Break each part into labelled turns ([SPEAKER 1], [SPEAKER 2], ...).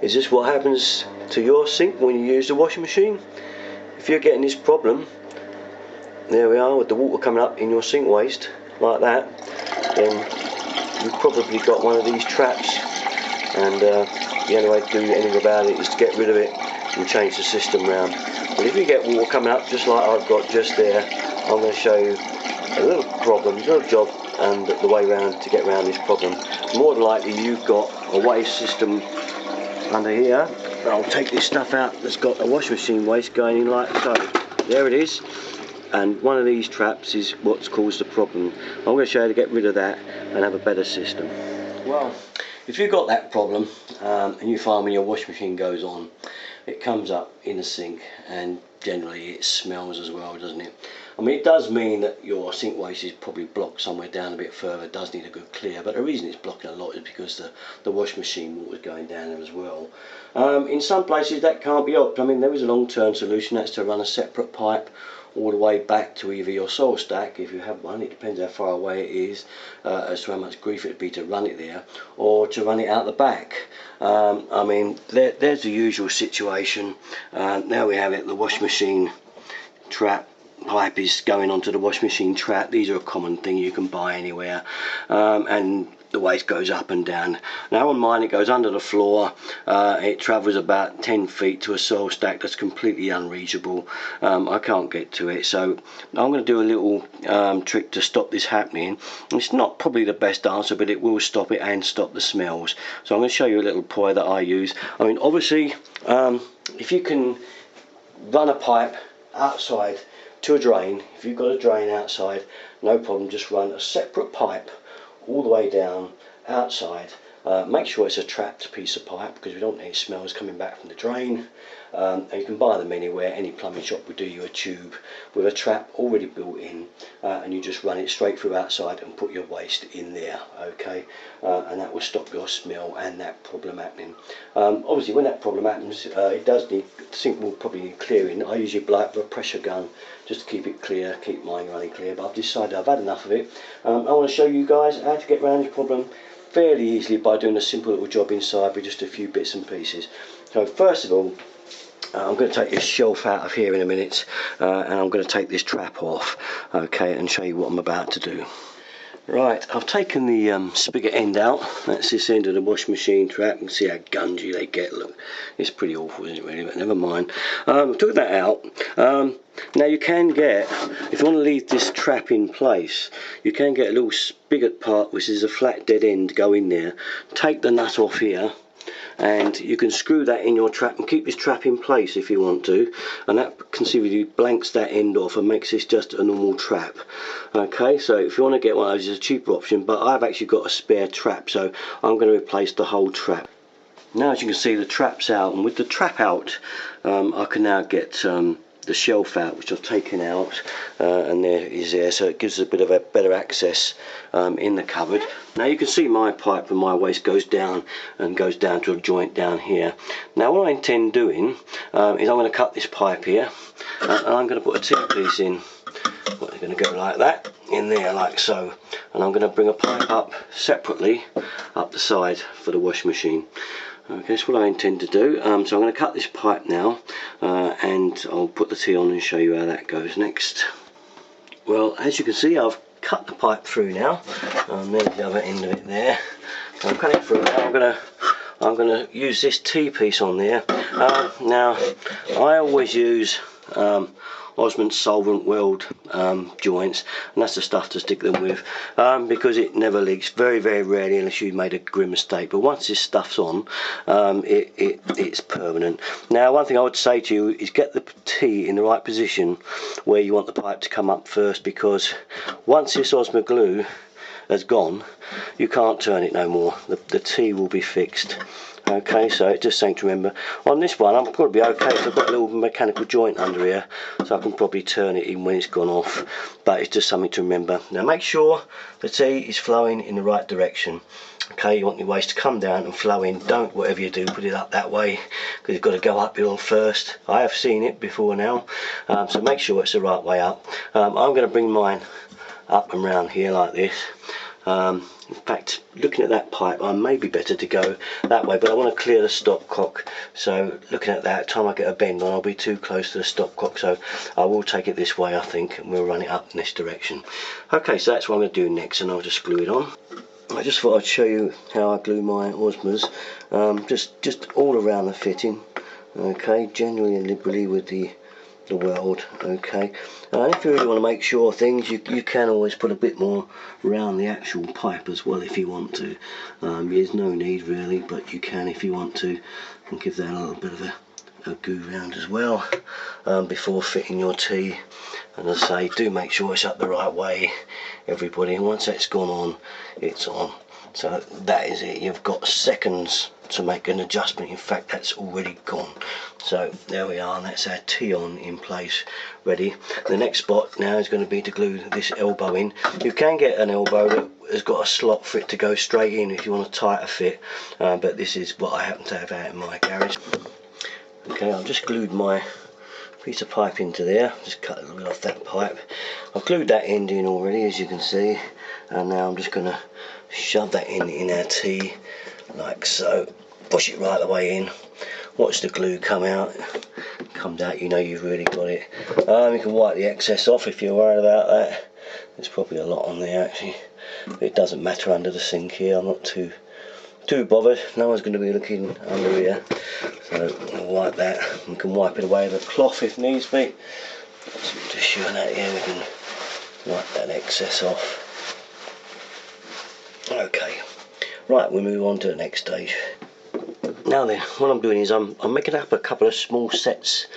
[SPEAKER 1] Is this what happens to your sink when you use the washing machine? If you're getting this problem, there we are with the water coming up in your sink waste like that, then you've probably got one of these traps, and the only way to do anything about it is to get rid of it and change the system round. But if you get water coming up just like I've got just there, I'm going to show you a little problem, a little job, and the way round to get around this problem. More than likely you've got a waste system under here. I'll take this stuff out that's got a washing machine waste going in like so. There it is. And one of these traps is what's caused the problem. I'm going to show you how to get rid of that and have a better system. Well, if you've got that problem and you find when your washing machine goes on, it comes up in the sink and generally it smells as well, doesn't it? I mean, it does mean that your sink waste is probably blocked somewhere down a bit further. It does need a good clear, but the reason it's blocking a lot is because the washing machine water is going down there as well. In some places that can't be helped. I mean, there is a long-term solution, that's to run a separate pipe all the way back to either your soil stack, if you have one. It depends how far away it is as to how much grief it would be to run it there, or to run it out the back. I mean, there's the usual situation. Now we have it, the washing machine trap pipe is going onto the washing machine trap. These are a common thing you can buy anywhere, and the waste goes up and down. Now on mine it goes under the floor. It travels about 10 feet to a soil stack that's completely unreachable. I can't get to it, so I'm going to do a little trick to stop this happening. It's not probably the best answer, but it will stop it and stop the smells. So I'm going to show you a little ploy that I use. I mean, obviously if you can run a pipe outside to a drain, if you've got a drain outside, no problem, just run a separate pipe all the way down outside. Make sure it's a trapped piece of pipe, because we don't need smells coming back from the drain. And you can buy them anywhere. Any plumbing shop will do you a tube with a trap already built in, and you just run it straight through outside and put your waste in there, okay? And that will stop your smell and that problem happening. Obviously when that problem happens, it does need, the sink will probably need clearing. I usually blow it with a pressure gun just to keep it clear, keep mine running clear, but I've decided I've had enough of it. I want to show you guys how to get around this problem fairly easily by doing a simple little job inside with just a few bits and pieces. So first of all, I'm going to take this shelf out of here in a minute, and I'm going to take this trap off, okay, and show you what I'm about to do. Right, I've taken the spigot end out. That's this end of the washing machine trap. You can see how gungy they get. Look, it's pretty awful, isn't it, really? But never mind. Took that out. Now you can get, if you want to leave this trap in place, you can get a little spigot part which is a flat dead end to go in there. Take the nut off here, and you can screw that in your trap and keep this trap in place if you want to, and that conceivably blanks that end off and makes this just a normal trap. Okay, so if you want to get one of those, it's a cheaper option, but I've actually got a spare trap, so I'm going to replace the whole trap. Now as you can see, the trap's out, and with the trap out I can now get the shelf out, which I've taken out, and there is there, so it gives us a bit of a better access in the cupboard. Now you can see my pipe and my waste goes down and goes down to a joint down here. Now what I intend doing is I'm going to cut this pipe here, and I'm going to put a T-piece in. Well, they're going to go like that in there, like so, and I'm going to bring a pipe up separately up the side for the washing machine. Okay, that's what I intend to do. So I'm going to cut this pipe now, and I'll put the T on and show you how that goes next. Well, as you can see, I've cut the pipe through now, and there's the other end of it there. I'll cut it through now. I'm going to use this T-piece on there. Now, I always use Osmond solvent weld joints, and that's the stuff to stick them with, because it never leaks, very rarely, unless you made a grim mistake. But once this stuff's on, it's permanent. Now one thing I would say to you is get the T in the right position where you want the pipe to come up first, because once this Osmond glue has gone, you can't turn it no more. The T will be fixed. Okay, so it's just something to remember. On this one I'm probably okay, so I've got a little mechanical joint under here, so I can probably turn it in when it's gone off, but it's just something to remember. Now make sure the T is flowing in the right direction. Okay, you want your waste to come down and flow in. Don't, whatever you do, put it up that way, because you've got to go uphill first. I have seen it before now, so make sure it's the right way up. I'm going to bring mine up and round here like this, In fact, looking at that pipe, I may be better to go that way, but I want to clear the stopcock. So looking at that, time I get a bend on, I'll be too close to the stopcock. So I will take it this way, I think, and we'll run it up in this direction. Okay, so that's what I'm going to do next, and I'll just glue it on. I just thought I'd show you how I glue my Osmers, just all around the fitting. Okay, generally and liberally with the weld. Okay, and if you really want to make sure things, you can always put a bit more around the actual pipe as well if you want to. There's no need really, but you can if you want to, and give that a little bit of a goo round as well before fitting your T. And as I say, do make sure it's up the right way, everybody. And once that's gone on, it's on. So that is it. You've got seconds to make an adjustment. In fact, that's already gone. So there we are, and that's our T on in place, ready. The next spot now is going to be to glue this elbow in. You can get an elbow that has got a slot for it to go straight in if you want a tighter fit, but this is what I happen to have out in my garage. Okay, I've just glued my piece of pipe into there. Just cut a little bit off that pipe. I've glued that end in already, as you can see, and now I'm just going to shove that in our T like so. Push it right the way in. Watch the glue come out. Comes out, you know you've really got it. You can wipe the excess off if you're worried about that. There's probably a lot on there actually. It doesn't matter under the sink here. I'm not too bothered. No one's going to be looking under here. So I'll wipe that. We can wipe it away with a cloth if needs be. Just showing that here, we can wipe that excess off. Okay, right, we move on to the next stage. Now then, what I'm doing is I'm making up a couple of small sets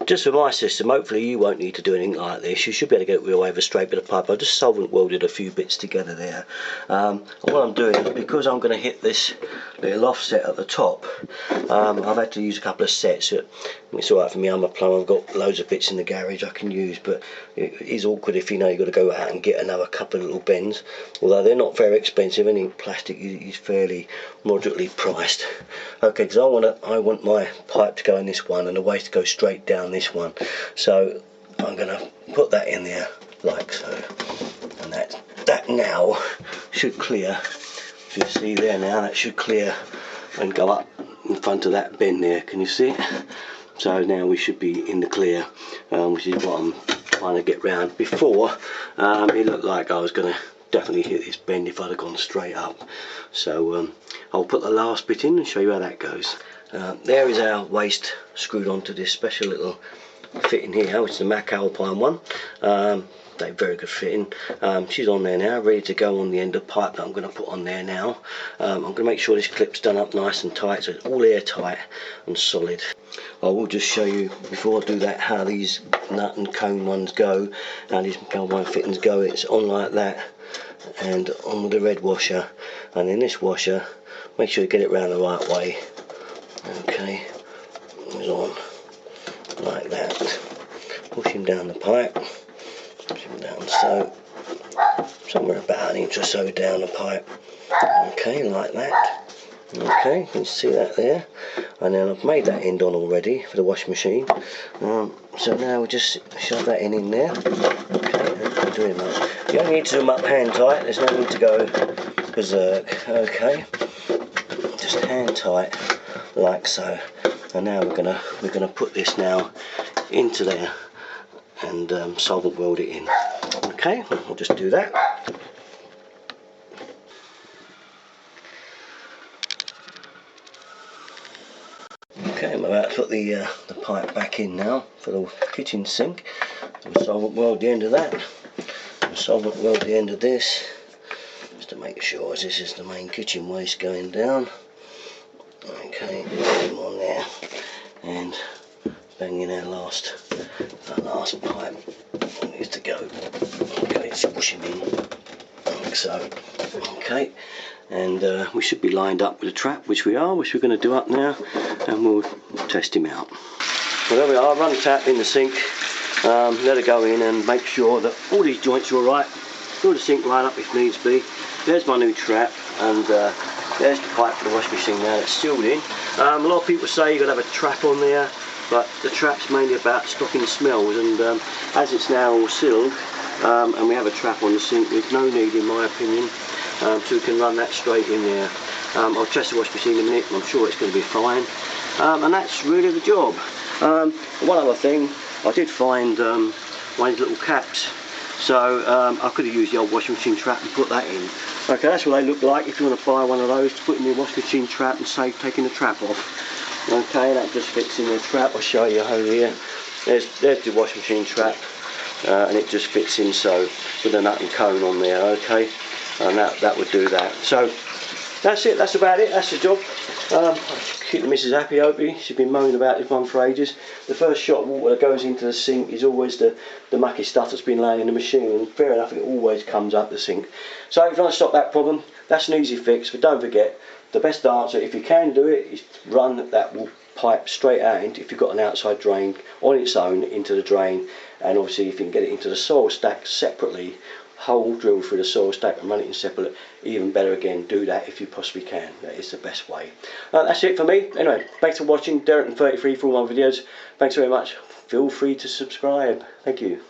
[SPEAKER 1] just for my system. Hopefully you won't need to do anything like this. You should be able to get it over straight bit of pipe. I just solvent welded a few bits together there. And what I'm doing is, because I'm going to hit this little offset at the top, I've had to use a couple of sets. It's alright for me, I'm a plumber, I've got loads of bits in the garage I can use, but it is awkward if you know you've got to go out and get another couple of little bends. Although they're not very expensive, any plastic is fairly moderately priced. Okay, because I want my pipe to go in this one and the waste to go straight down this one. So I'm going to put that in there like so, and that now should clear. If you see there now, that should clear and go up in front of that bend there. Can you see it? So now we should be in the clear, which is what I'm trying to get round. Before, it looked like I was going to definitely hit this bend if I'd have gone straight up. So I'll put the last bit in and show you how that goes. There is our waste screwed onto this special little fitting here, which is the Mac Alpine one. They're very good fitting. She's on there now, ready to go on the end of the pipe that I'm going to put on there now. I'm going to make sure this clip's done up nice and tight, so it's all airtight and solid. I will just show you before I do that how these nut and cone ones go, how these Alpine fittings go. It's on like that and on with the red washer, and in this washer make sure you get it round the right way. Okay, it's on like that. Push him down the pipe. Push him down so, somewhere about an inch or so down the pipe. Okay, like that. Okay, you can see that there. And then I've made that end on already for the washing machine. So now we'll just shove that in there. Okay, doing that. You only need to do them up hand tight. There's no need to go berserk. Okay, just hand tight like so. And now we're gonna put this now into there and solvent weld it in. Okay, I'll just do that. Okay, I'm about to put the pipe back in now for the kitchen sink. We'll solvent weld the end of that. We'll solvent weld the end of this, just to make sure this is the main kitchen waste going down. Okay, put them on there and bang in our last pipe. Needs to go. Okay, just push him in like so. Okay, and we should be lined up with a trap, which we are, which we're going to do up now, and we'll test him out. Well, there we are. Run the tap in the sink, let it go in and make sure that all these joints are alright. Fill the sink right up if needs be. There's my new trap, and there's the pipe for the washing machine now that's sealed in. A lot of people say you've got to have a trap on there, but the trap's mainly about stopping smells, and as it's now all sealed, and we have a trap on the sink, there's no need, in my opinion, so we can run that straight in there. I'll test the washing machine in a minute. I'm sure it's going to be fine, and that's really the job. One other thing, I did find one of these little caps, so I could have used the old washing machine trap and put that in. Okay, that's what they look like if you want to buy one of those to put in your washing machine trap and save taking the trap off. Okay, that just fits in the trap. I'll show you over here. There's the washing machine trap, and it just fits in so, with a nut and cone on there. Okay, and that would do that. So that's it, that's about it, that's the job. Keep the missus happy, hopefully. She's been moaning about this one for ages. The first shot of water that goes into the sink is always the mucky stuff that's been laying in the machine, and fair enough, it always comes up the sink. So if you want to stop that problem, that's an easy fix, but don't forget, the best answer, if you can do it, is run that pipe straight out into, if you've got an outside drain, on its own into the drain, and obviously if you can get it into the soil stack separately, hole drill through the soil stack and run it in separate, even better again, do that if you possibly can. That is the best way. That's it for me. Anyway, thanks for watching. Derek33 for all my videos. Thanks very much. Feel free to subscribe. Thank you.